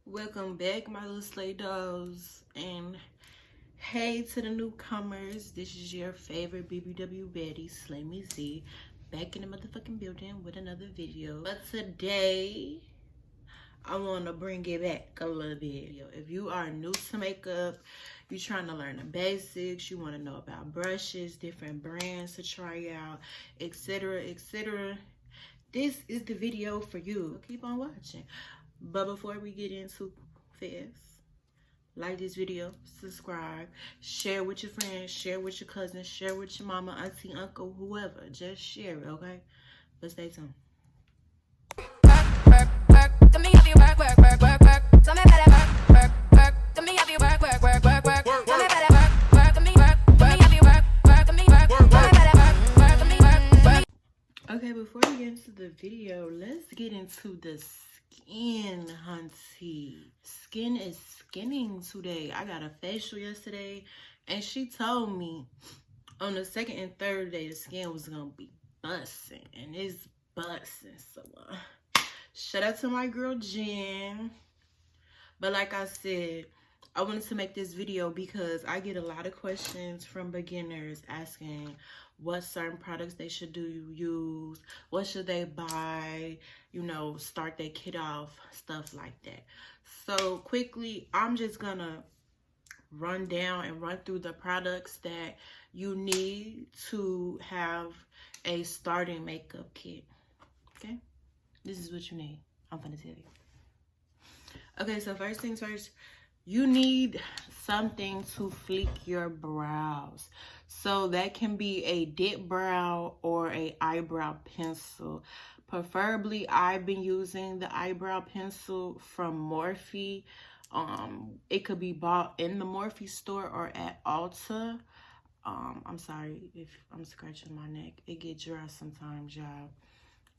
Welcome back, my little slay dolls, and hey to the newcomers. This is your favorite BBW Betty, SlayMeZe, back in the motherfucking building with another video. But today, I want to bring it back a little bit. If you are new to makeup, you're trying to learn the basics, you want to know about brushes, different brands to try out, etc., etc., this is the video for you. Keep on watching. But before we get into fast, like this video, subscribe, share with your friends, share with your cousins, share with your mama, auntie, uncle, whoever. Just share it, okay? But stay tuned. Okay, before we get into the video, let's get into the skin, hunty. Skin is skinning today. I got a facial yesterday, and she told me on the second and third day the skin was gonna be busting, and it's busting. So shout out to my girl Jen. But like I said, I wanted to make this video because I get a lot of questions from beginners asking what certain products they should use, what should they buy, you know, start their kit off, stuff like that. So quickly, I'm just gonna run down and run through the products that you need to have a starting makeup kit, okay? This is what you need. I'm gonna tell you. Okay, so first things first, you need something to fleek your brows. So that can be a dip brow or a eyebrow pencil. Preferably, I've been using the eyebrow pencil from Morphe. It could be bought in the Morphe store or at Ulta. I'm sorry if I'm scratching my neck. It gets dry sometimes, y'all,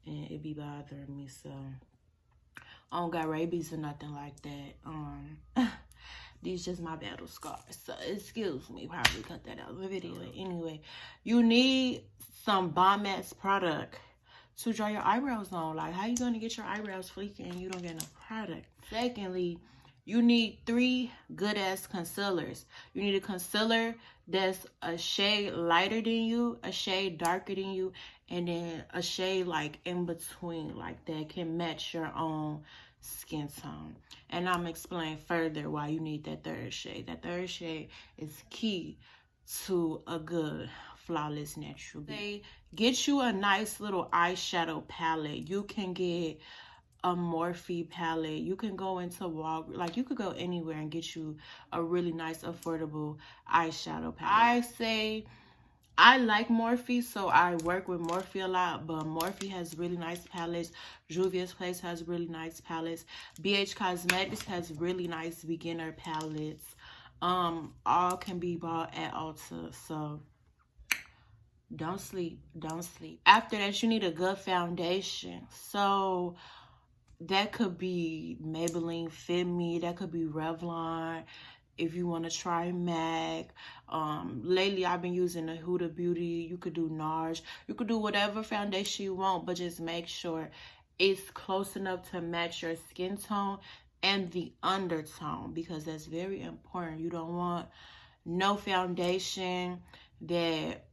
and it be bothering me, so I don't got rabies or nothing like that. These just my battle scars, so excuse me, probably cut that out of the video. Anyway, you need some Bomb-X product to draw your eyebrows on. Like, how you gonna get your eyebrows fleeking and you don't get no product? Secondly, you need 3 good ass concealers. You need a concealer that's a shade lighter than you, a shade darker than you, and then a shade like in between, like that can match your own skin tone. And I'm explaining further why you need that 3rd shade. That 3rd shade is key to a good flawless natural beauty. Get you a nice little eyeshadow palette. You can get a Morphe palette. You can go into Walgreens, like you could go anywhere and get you a really nice affordable eyeshadow palette. I say I like Morphe, so I work with Morphe a lot, but Morphe has really nice palettes. Juvia's Place has really nice palettes. BH Cosmetics has really nice beginner palettes. All can be bought at Ulta, so don't sleep. After that, you need a good foundation. So that could be Maybelline Fit Me, that could be Revlon. If you want to try MAC, lately I've been using the Huda Beauty. You could do NARS. You could do whatever foundation you want, but just make sure it's close enough to match your skin tone and the undertone, because that's very important. You don't want no foundation that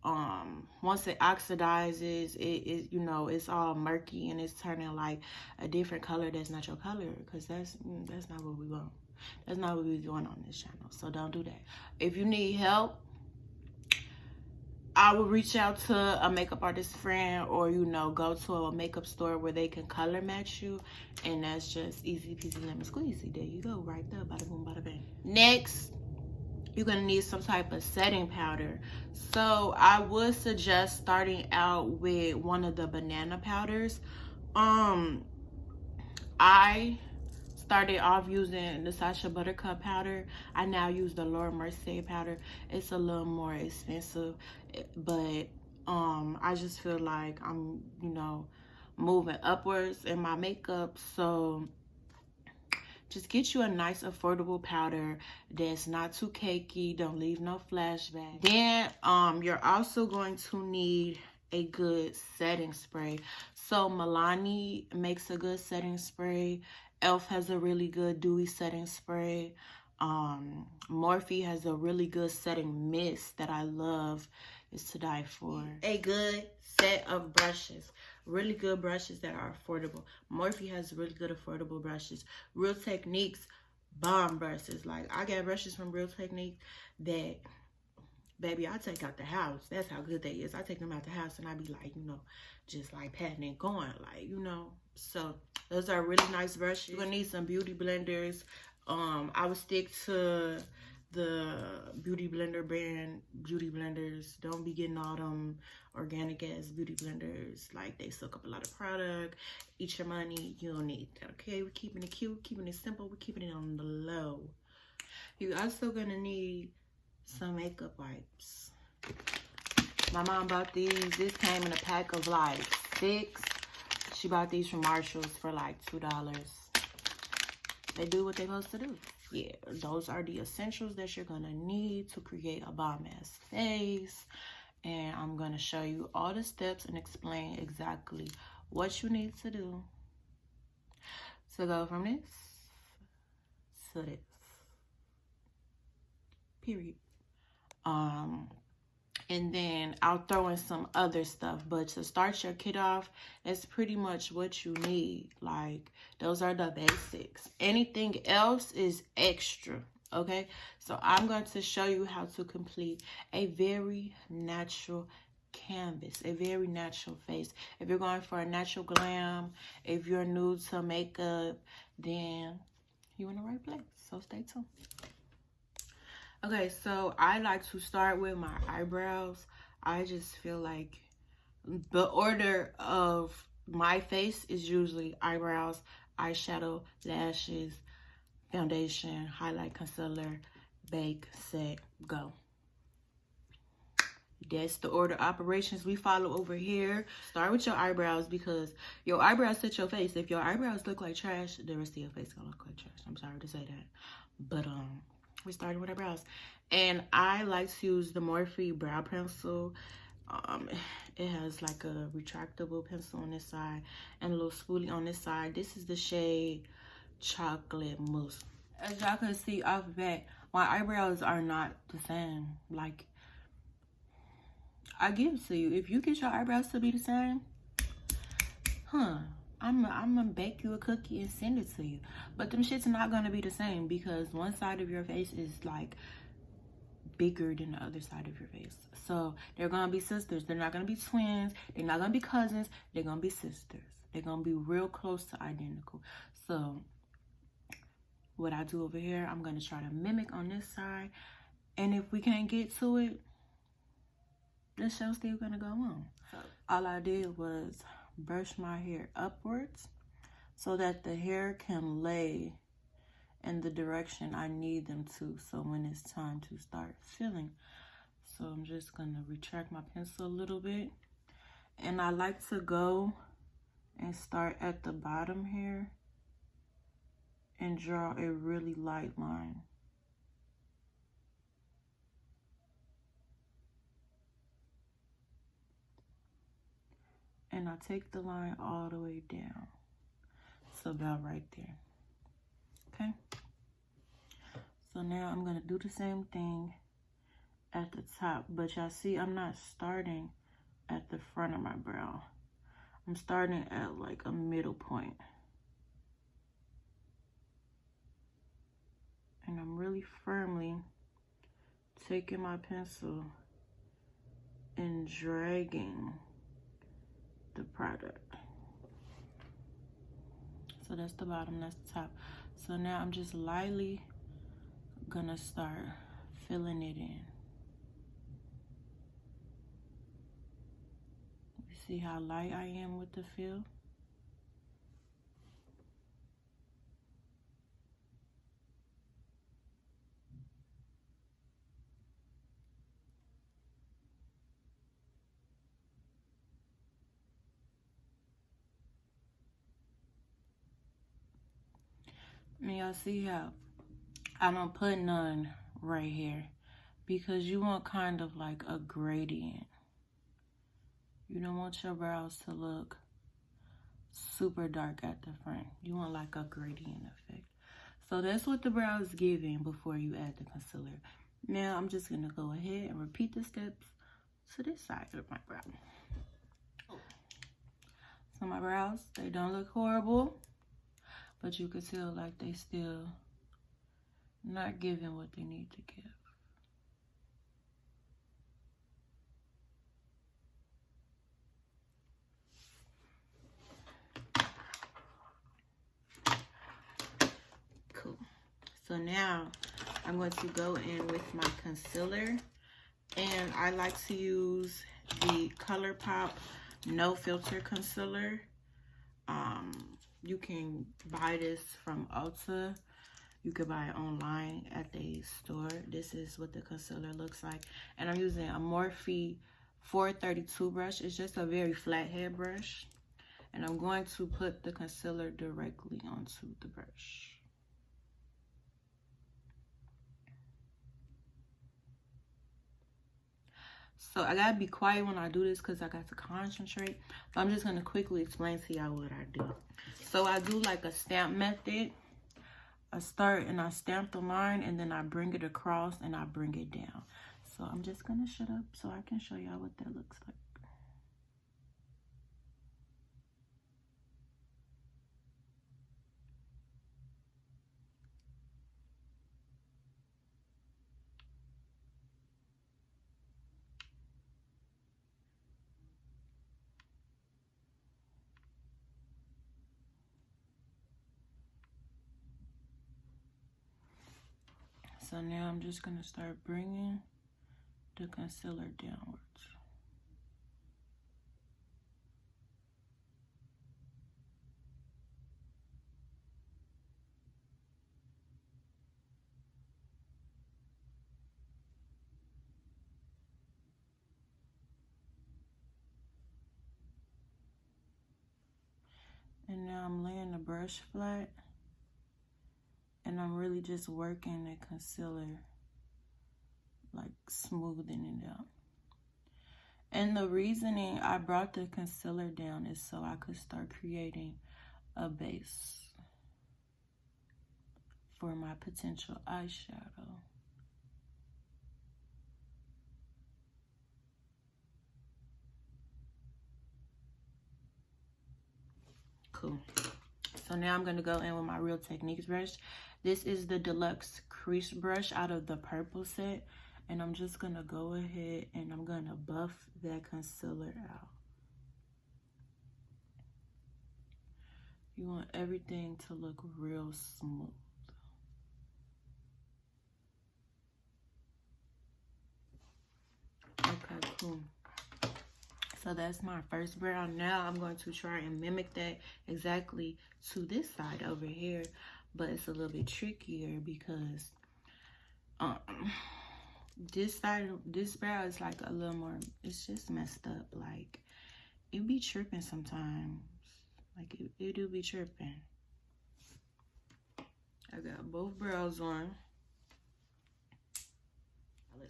once it oxidizes, it you know, it's all murky and it's turning like a different color that's not your color, because that's not what we want. That's not what we're doing on this channel, so don't do that. If you need help, I will reach out to a makeup artist friend, or, you know, go to a makeup store where they can color match you, and that's just easy peasy lemon squeezy. There you go, right there, bada boom, bada bang. Next, you're gonna need some type of setting powder. So I would suggest starting out with one of the banana powders. I started off using the Sacha Buttercup powder. I now use the Laura Mercier powder. It's a little more expensive, but I just feel like I'm, you know, moving upwards in my makeup, so just get you a nice affordable powder that's not too cakey, don't leave no flashback. Then you're also going to need a good setting spray. So Milani makes a good setting spray, Elf has a really good dewy setting spray. Morphe has a really good setting mist that I love. It's to die for. A good set of brushes. Really good brushes that are affordable. Morphe has really good affordable brushes. Real Techniques, bomb brushes. Like, I got brushes from Real Techniques that, baby, I take out the house. That's how good they is. I take them out the house and I be like, you know, just like patting and going, like, you know. So those are really nice brushes. You're gonna need some beauty blenders. I would stick to the Beauty Blender brand beauty blenders. Don't be getting all them organic ass beauty blenders. Like, they suck up a lot of product. Eat your money. You don't need that. Okay, we're keeping it cute, keeping it simple, we're keeping it on the low. You're also gonna need some makeup wipes. My mom bought these. This came in a pack of like 6. She bought these from Marshall's for like $2. They do what they're supposed to do. Yeah, those are the essentials that you're gonna need to create a bomb ass face. And I'm gonna show you all the steps and explain exactly what you need to do to go from this to this. Period. And then I'll throw in some other stuff, but to start your kit off, that's pretty much what you need. Like, those are the basics. Anything else is extra, okay? So I'm going to show you how to complete a very natural canvas, a very natural face. If you're going for a natural glam, if you're new to makeup, then you're in the right place. So stay tuned. Okay, so I like to start with my eyebrows. I just feel like the order of my face is usually eyebrows, eyeshadow, lashes, foundation, highlight, concealer, bake, set, go. That's the order of operations we follow over here. Start with your eyebrows because your eyebrows set your face. If your eyebrows look like trash, the rest of your face gonna look like trash. I'm sorry to say that. But we started with our brows. And I like to use the Morphe brow pencil. It has like a retractable pencil on this side and a little spoolie on this side. This is the shade Chocolate Mousse. As y'all can see off the bat, my eyebrows are not the same. Like, I give it to you. If you get your eyebrows to be the same, I'm gonna bake you a cookie and send it to you. But them shit's not gonna be the same because one side of your face is like bigger than the other side of your face. So they're gonna be sisters. They're not gonna be twins. They're not gonna be cousins. They're gonna be sisters. They're gonna be real close to identical. So what I do over here, I'm gonna try to mimic on this side. And if we can't get to it, the show's still gonna go on. So all I did was brush my hair upwards so that the hair can lay in the direction I need them to, so when it's time to start filling. So I'm just gonna retract my pencil a little bit, and I like to go and start at the bottom here and draw a really light line. And I take the line all the way down. So about right there. Okay? So now I'm gonna do the same thing at the top, but y'all see I'm not starting at the front of my brow. I'm starting at like a middle point. And I'm really firmly taking my pencil and dragging the product. So that's the bottom, that's the top. So now I'm just lightly gonna start filling it in. You see how light I am with the fill? And y'all see how I don't put none right here because you want kind of like a gradient. You don't want your brows to look super dark at the front. You want like a gradient effect. So that's what the brow is giving before you add the concealer. Now I'm just gonna go ahead and repeat the steps to this side of my brow. So my brows, they don't look horrible, but you can feel like they still not giving what they need to give. Cool. So now I'm going to go in with my concealer, and I like to use the ColourPop No Filter Concealer. You can buy this from Ulta. You could buy it online at the store. This is what the concealer looks like. And I'm using a Morphe 432 brush. It's just a very flat head brush. And I'm going to put the concealer directly onto the brush. So I gotta be quiet when I do this because I got to concentrate. But I'm just gonna quickly explain to y'all what I do. So I do like a stamp method. I start and I stamp the line, and then I bring it across and I bring it down. So I'm just gonna shut up so I can show y'all what that looks like. So now I'm just gonna start bringing the concealer downwards. And now I'm laying the brush flat, and I'm really just working the concealer, like smoothing it out. And the reasoning I brought the concealer down is so I could start creating a base for my potential eyeshadow. Cool. So now I'm gonna go in with my Real Techniques brush. This is the Deluxe Crease brush out of the purple set. And I'm just gonna go ahead and I'm gonna buff that concealer out. You want everything to look real smooth. Okay, cool. So that's my first brow. Now I'm going to try and mimic that exactly to this side over here. But it's a little bit trickier because this side, this brow is like a little more, it's just messed up. Like, it be tripping sometimes. Like, it do be tripping. I got both brows on.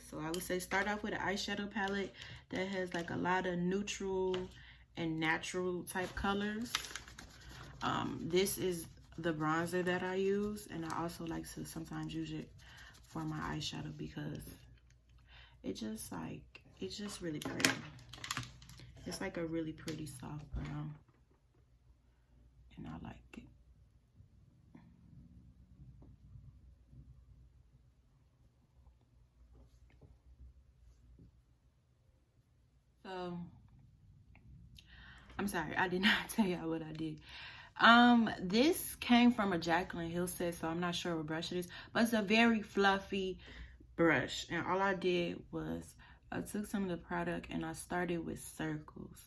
So I would say start off with an eyeshadow palette that has like a lot of neutral and natural type colors. This is the bronzer that I use, and I also like to sometimes use it for my eyeshadow because it's just really pretty. It's like a really pretty soft brown, and I like it. So, I'm sorry, I did not tell y'all what I did. This came from a Jaclyn Hill set, so I'm not sure what brush it is, but it's a very fluffy brush. And all I did was I took some of the product and I started with circles.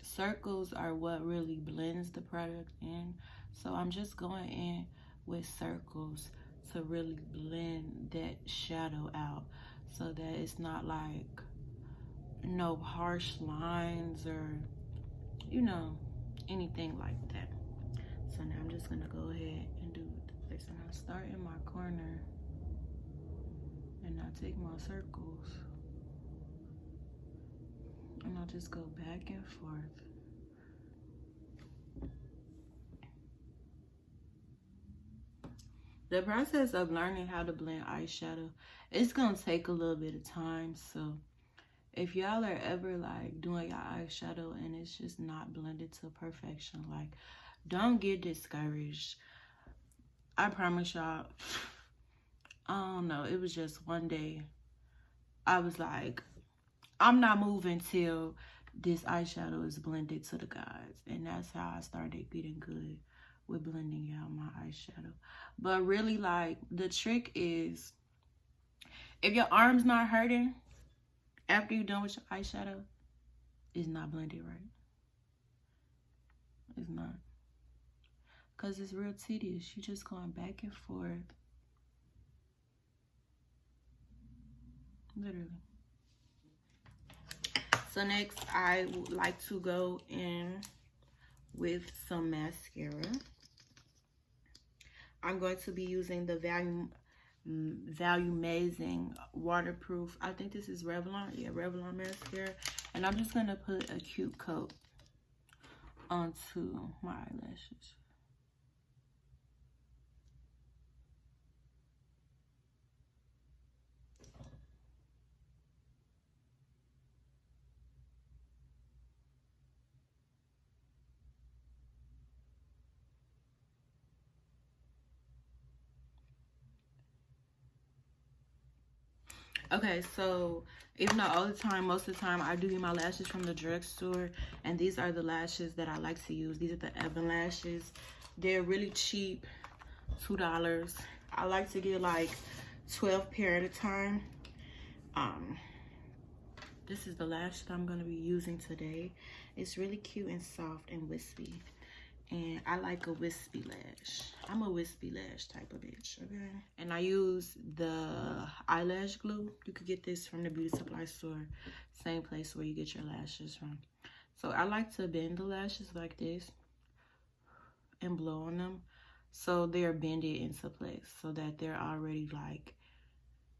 Circles are what really blends the product in. So I'm just going in with circles to really blend that shadow out so that it's not like no harsh lines or, you know, anything like that. So now I'm just gonna go ahead and do this. And I start in my corner and I take my circles and I'll just go back and forth The process of learning how to blend eyeshadow, it's gonna take a little bit of time. So if y'all are ever like doing your eyeshadow and it's just not blended to perfection, like, don't get discouraged. I promise y'all, I don't know, it was just one day I was like, I'm not moving till this eyeshadow is blended to the gods. And that's how I started getting good with blending out my eyeshadow. But really, like, the trick is, if your arm's not hurting after you're done with your eyeshadow, it's not blended right. It's not. Because it's real tedious. You're just going back and forth. Literally. So next, I would like to go in with some mascara. I'm going to be using the SlayMeZe waterproof. I think this is Revlon. Yeah, Revlon mascara. And I'm just going to put a cute coat onto my eyelashes. Okay, so if not all the time, most of the time, I do get my lashes from the drugstore, and these are the lashes that I like to use. These are the Evan lashes. They're really cheap, $2. I like to get like 12 pair at a time. This is the lash that I'm going to be using today. It's really cute and soft and wispy. And I like a wispy lash. I'm a wispy lash type of bitch, okay? And I use the eyelash glue. You could get this from the beauty supply store. Same place where you get your lashes from. So I like to bend the lashes like this and blow on them so they're bended into place, so that they're already like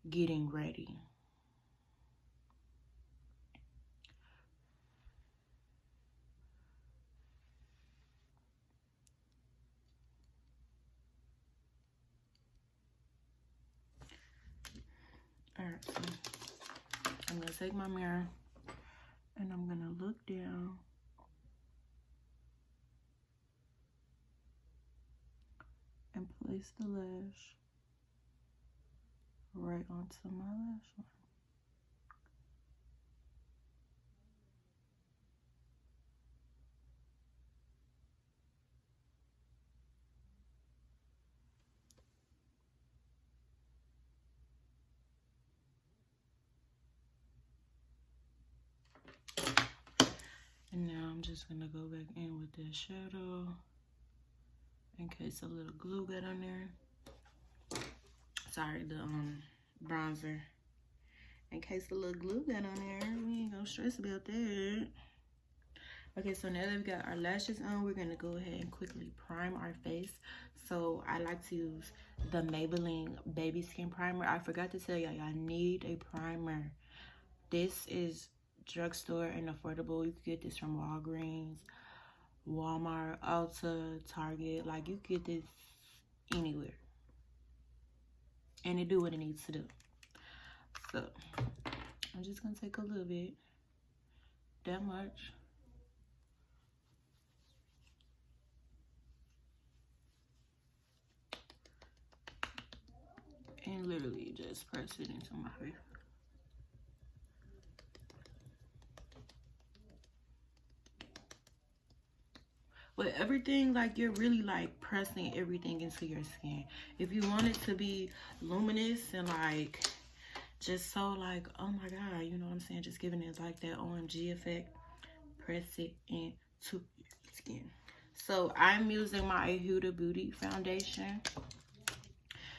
getting ready. Alright, so I'm gonna take my mirror and I'm gonna look down and place the lash right onto my lash line. And now I'm just gonna go back in with that shadow in case a little glue got on there. Sorry, the bronzer. In case a little glue got on there, we ain't gonna stress about that. Okay, so now that we got our lashes on, we're gonna go ahead and quickly prime our face. So I like to use the Maybelline Baby Skin Primer. I forgot to tell y'all, y'all need a primer. This is drugstore and affordable. You can get this from Walgreens, Walmart, Ulta, Target. Like, you can get this anywhere. And it do what it needs to do. So I'm just gonna take a little bit, that much. And literally just press it into my face. With everything, like, you're really like pressing everything into your skin. If you want it to be luminous and like just so like, oh my god, you know what I'm saying, just giving it like that OMG effect, press it into your skin. So I'm using my Huda Beauty foundation,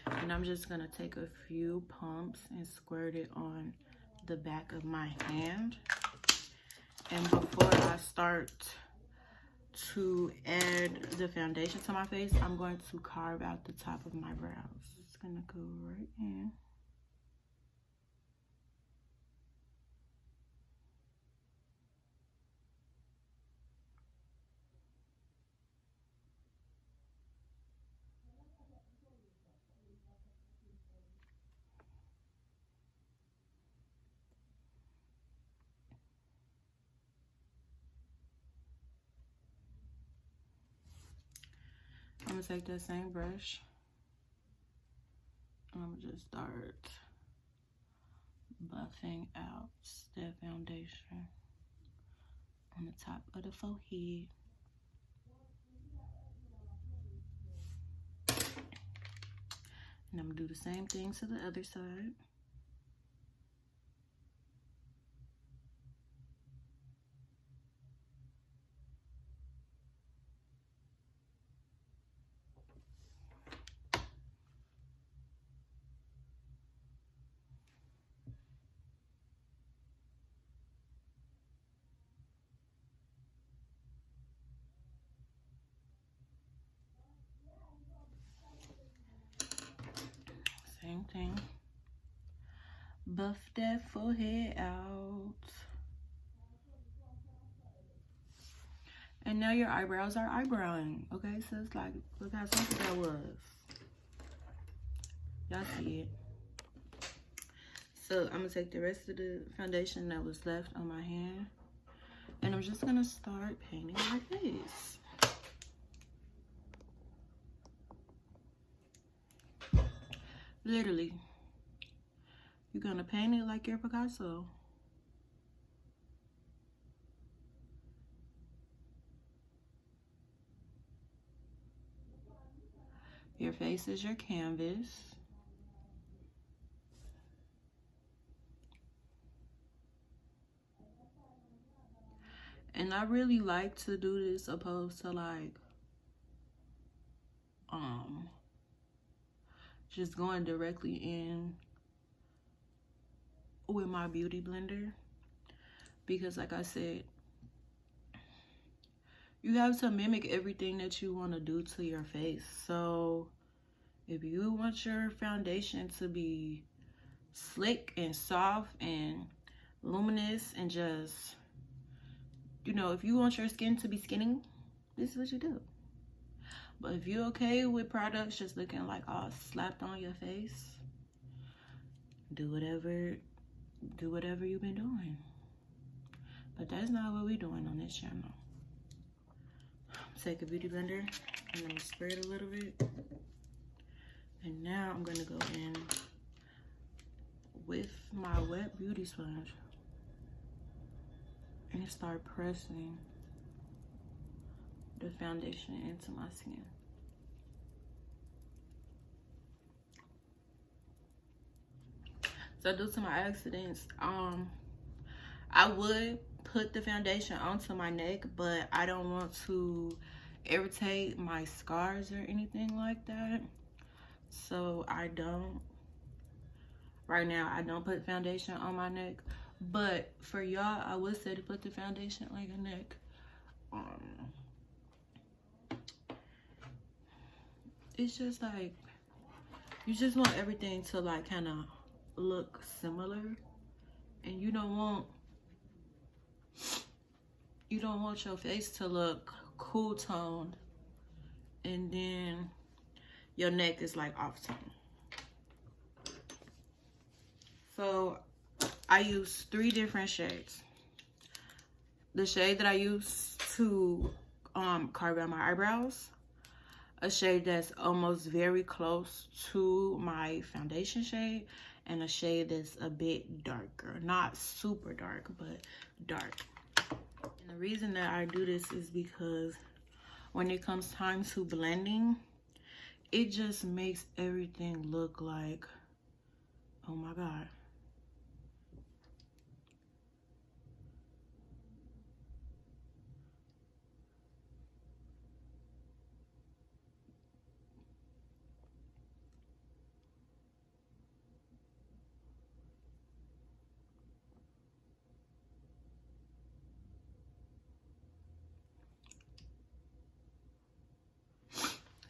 and I'm just gonna take a few pumps and squirt it on the back of my hand. And before I start to add the foundation to my face, I'm going to carve out the top of my brows. It's gonna go right in. gonna take that same brush. I'm gonna just start buffing out that foundation on the top of the forehead. And I'm gonna do the same thing to the other side. Same thing. Buff that forehead out. And now your eyebrows are eyebrowing. Okay, so it's like, look how simple that was. Y'all see it. So I'm gonna take the rest of the foundation that was left on my hand, and I'm just gonna start painting my face. Literally, you're gonna paint it like you're Picasso. Your face is your canvas. And I really like to do this opposed to like just going directly in with my beauty blender, because like I said, you have to mimic everything that you want to do to your face. So if you want your foundation to be slick and soft and luminous and just, you know, if you want your skin to be skinny, this is what you do. But if you're okay with products just looking like all slapped on your face, do whatever you've been doing. But that's not what we're doing on this channel. Take a beauty blender and I'm gonna spray it a little bit. And now I'm gonna go in with my wet beauty sponge and start pressing the foundation into my skin. So due to my accidents, I would put the foundation onto my neck, but I don't want to irritate my scars or anything like that. So I don't. Right now, I don't put foundation on my neck. But for y'all, I would say to put the foundation on your neck. It's just like, you just want everything to like kind of look similar, and you don't want your face to look cool toned and then your neck is like off tone. So I use 3 different shades. The shade that I use to carve out my eyebrows, a shade that's almost very close to my foundation shade, and a shade that's a bit darker. Not super dark, but dark. And the reason that I do this is because when it comes time to blending, it just makes everything look like, oh my God.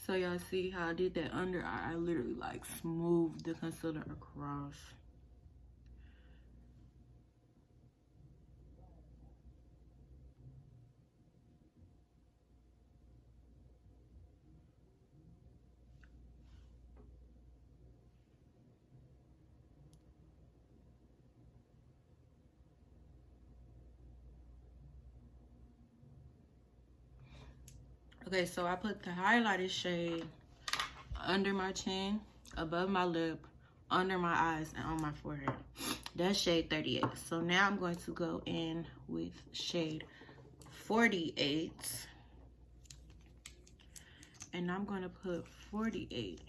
So y'all see how I did that under eye? I literally like smoothed the concealer across. Okay, so I put the highlighted shade under my chin, above my lip, under my eyes, and on my forehead. That's shade 38. So now I'm going to go in with shade 48. And I'm going to put 48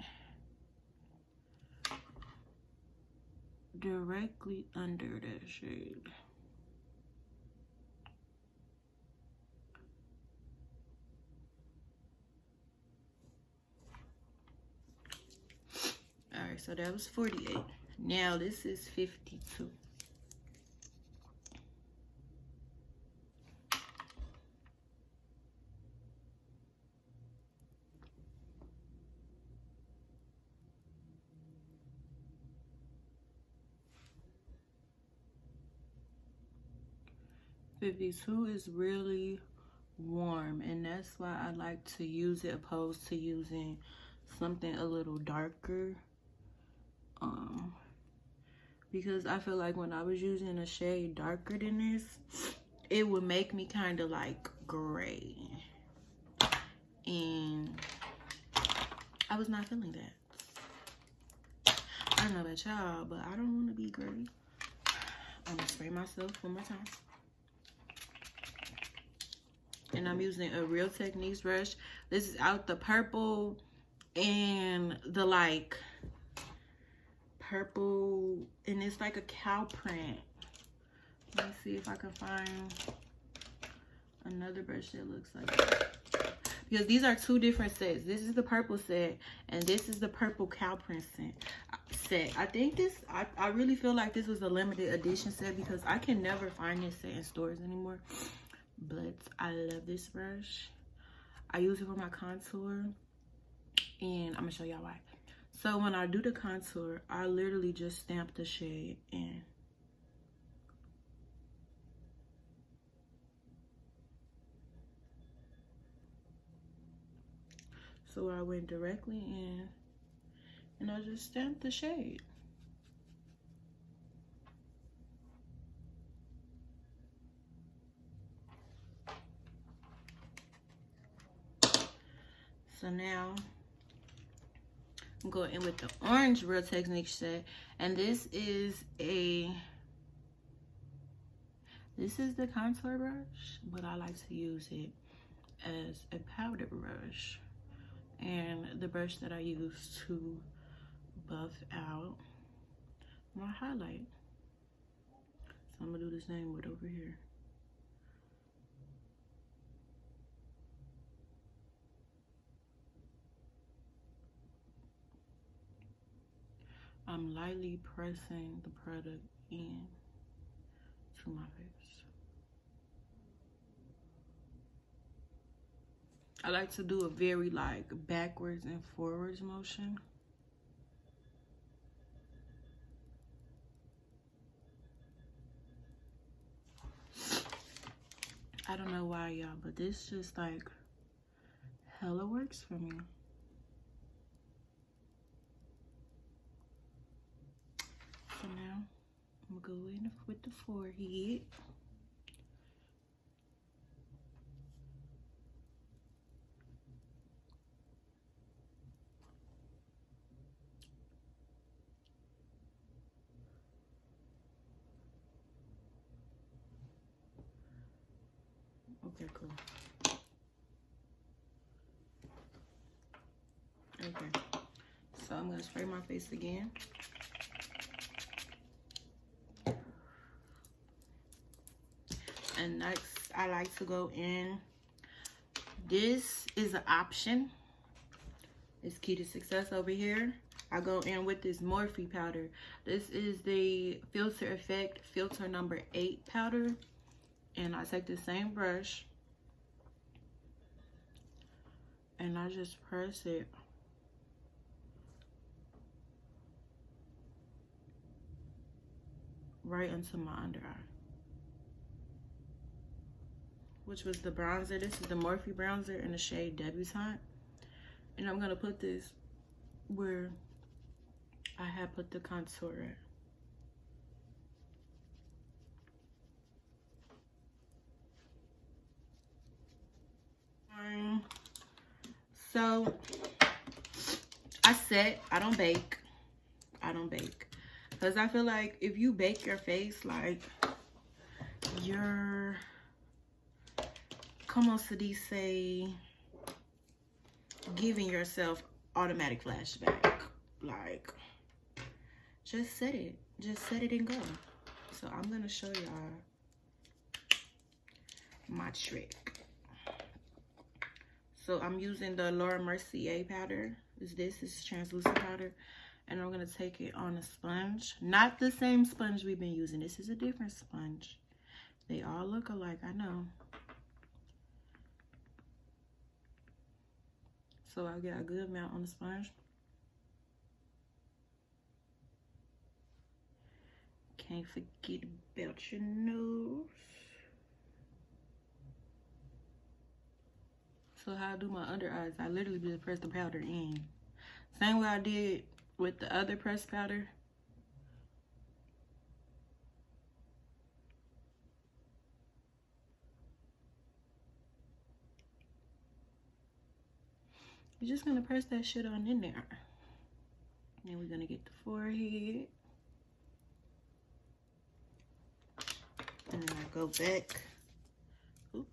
directly under that shade. Alright, so that was 48. Now this is 52. Is really warm, and that's why I like to use it opposed to using something a little darker. Because I feel like when I was using a shade darker than this, it would make me kind of like gray, and I was not feeling that. I don't know about y'all, but I don't want to be gray. I'm gonna spray myself one more time. And I'm using a Real Techniques brush. This is out the purple and the like purple, and it's like a cow print. Let me see if I can find another brush that looks like that. Because these are two different sets. This is the purple set, and this is the purple cow print set. I think this, I really feel like this was a limited edition set because I can never find this set in stores anymore. But I love this brush. I use it for my contour, and I'm gonna show y'all why. So when I do the contour, I literally just stamp the shade in. So I went directly in and I just stamped the shade. So now I'm going in with the orange Real Techniques set, and this is the contour brush, but I like to use it as a powder brush, and the brush that I use to buff out my highlight. So I'm gonna do the same with over here. I'm lightly pressing the product in to my face. I like to do a very like backwards and forwards motion. I don't know why, y'all, but this just like hella works for me. So now I'm gonna go in with the forehead. Okay, cool. Okay, so I'm gonna spray my face again. And next, I like to go in. This is an option. It's Key to Success over here. I go in with this Morphe powder. This is the Filter Effect Filter number 8 powder. And I take the same brush and I just press it right into my under eye, which was the bronzer. This is the Morphe bronzer in the shade Debutante. And I'm gonna put this where I had put the contour at. So I set, I don't bake. Because I feel like if you bake your face, like, you're, como se dice, giving yourself automatic flashback. Like, just set it and go. So I'm gonna show y'all my trick. So I'm using the Laura Mercier powder. This is translucent powder, and I'm gonna take it on a sponge. Not the same sponge we've been using. This is a different sponge. They all look alike, I know. So I get a good amount on the sponge. Can't forget about your nose. So how I do my under eyes, I literally just press the powder in. Same way I did with the other pressed powder. You're just gonna press that shit on in there. Then we're gonna get the forehead. And then I go back. Oop,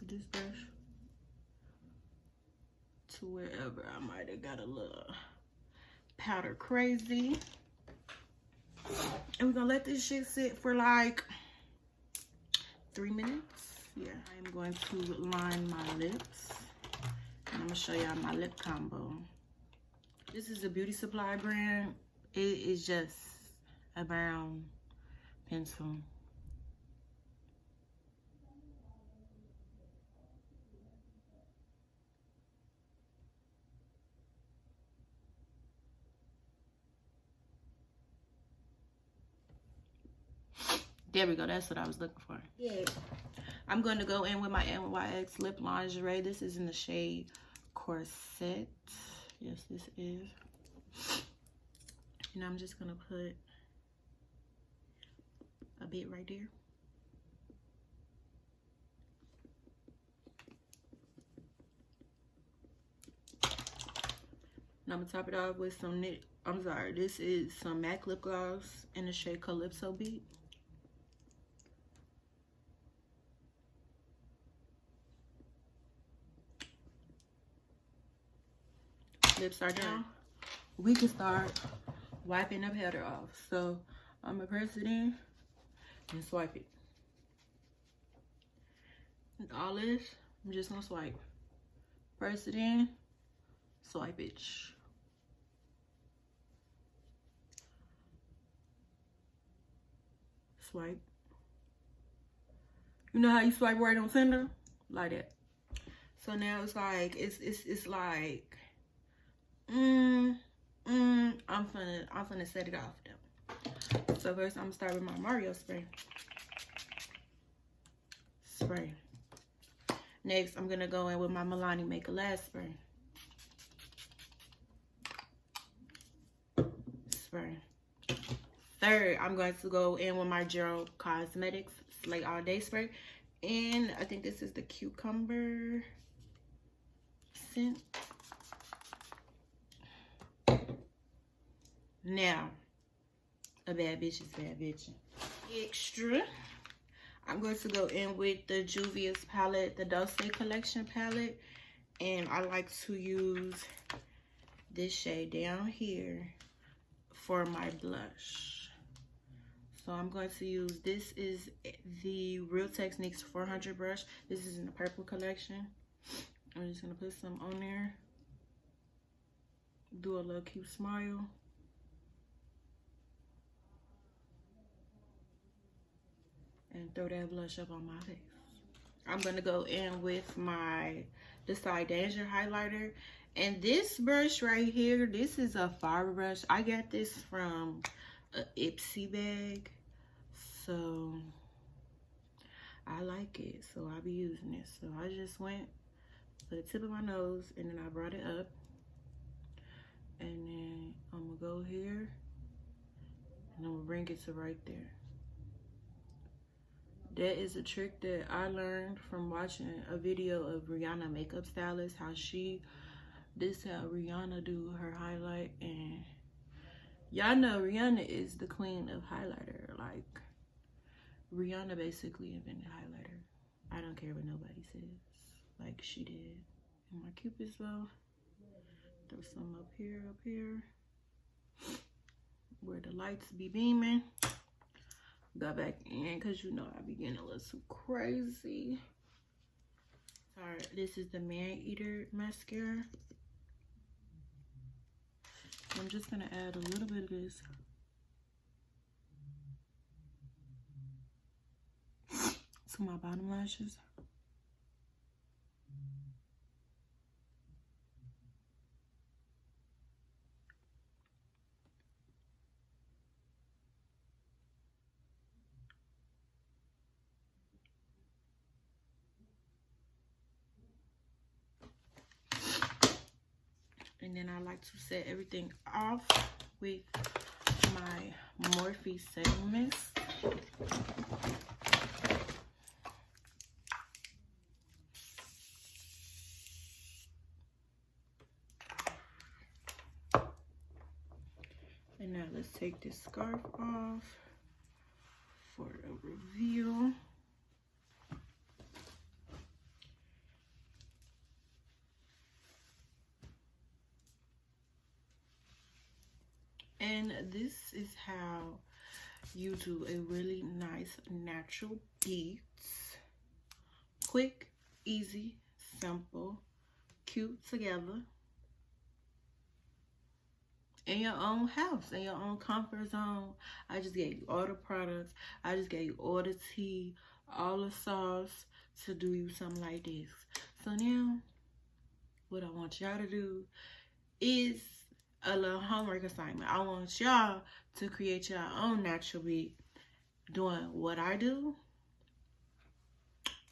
with this brush to wherever I might have got a little powder crazy. And we're gonna let this shit sit for like 3 minutes. Yeah, I'm going to line my lips. And I'm gonna show y'all my lip combo. This is a Beauty Supply brand. It is just a brown pencil. There we go, that's what I was looking for. Yeah. I'm going to go in with my NYX Lip Lingerie. This is in the shade Corset. Yes, this is. And I'm just going to put a bit right there. And I'm going to top it off with some this is some MAC lip gloss in the shade Calypso Beat. Lips are down. We can start wiping the powder off. So I'm gonna press it in and swipe it. With all this, I'm just gonna swipe. Press it in, swipe it. Swipe. You know how you swipe right on center? Like that. So now it's like it's like I'm finna set it off though. So first I'm gonna start with my Mario spray. Next I'm gonna go in with my Milani Make a Last spray. Third, I'm going to go in with my Gerald Cosmetics Slay All Day spray. And I think this is the cucumber scent. Now, a bad bitch is bad bitch. Extra. I'm going to go in with the Juvia's palette, the Dulce Collection palette. And I like to use this shade down here for my blush. So I'm going to use, this is the Real Techniques 400 brush. This is in the purple collection. I'm just going to put some on there. Do a little cute smile. And throw that blush up on my face. I'm going to go in with my Decide Danger highlighter. And this brush right here, this is a fiber brush. I got this from a Ipsy bag. So I like it. So I'll be using it. So I just went to the tip of my nose and then I brought it up. And then I'm going to go here. And I'm going to bring it to right there. That is a trick that I learned from watching a video of Rihanna makeup stylist, how this how Rihanna do her highlight. And y'all know Rihanna is the queen of highlighter. Like, Rihanna basically invented highlighter. I don't care what nobody says. Like, she did. And my Cupid's bow. Throw some up here, where the lights be beaming. Got back in because you know I be getting a little too crazy. Alright, this is the Man Eater mascara. I'm just gonna add a little bit of this to my bottom lashes. And then I like to set everything off with my Morphe setting mist. And now let's take this scarf off for a reveal. And this is how you do a really nice natural beat. Quick, easy, simple, cute together. In your own house, in your own comfort zone. I just gave you all the products. I just gave you all the tea, all the sauce to do you something like this. So now, what I want y'all to do is a little homework assignment. I want y'all to create your own natural beat doing what I do.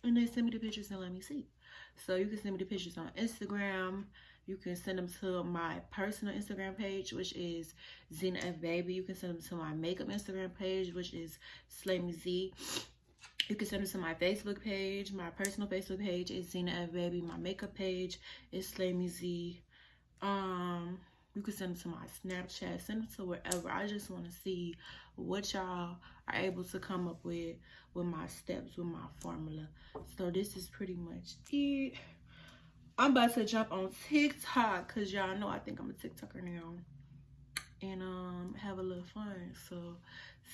And then send me the pictures and let me see. So you can send me the pictures on Instagram. You can send them to my personal Instagram page, which is Zena F Baby. You can send them to my makeup Instagram page, which is SlayMeZe. You can send them to my Facebook page. My personal Facebook page is Zena F Baby. My makeup page is SlayMeZe. You can send them to my Snapchat. Send them to wherever. I just want to see what y'all are able to come up with my steps, with my formula. So this is pretty much it. I'm about to jump on TikTok because y'all know I think I'm a TikToker now. And have a little fun. So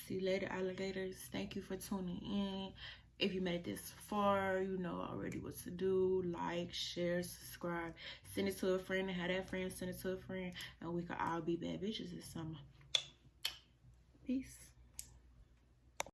see you later, alligators. Thank you for tuning in. If you made it this far, you know already what to do. Like, share, subscribe. Send it to a friend and have that friend send it to a friend. And we can all be bad bitches this summer. Peace.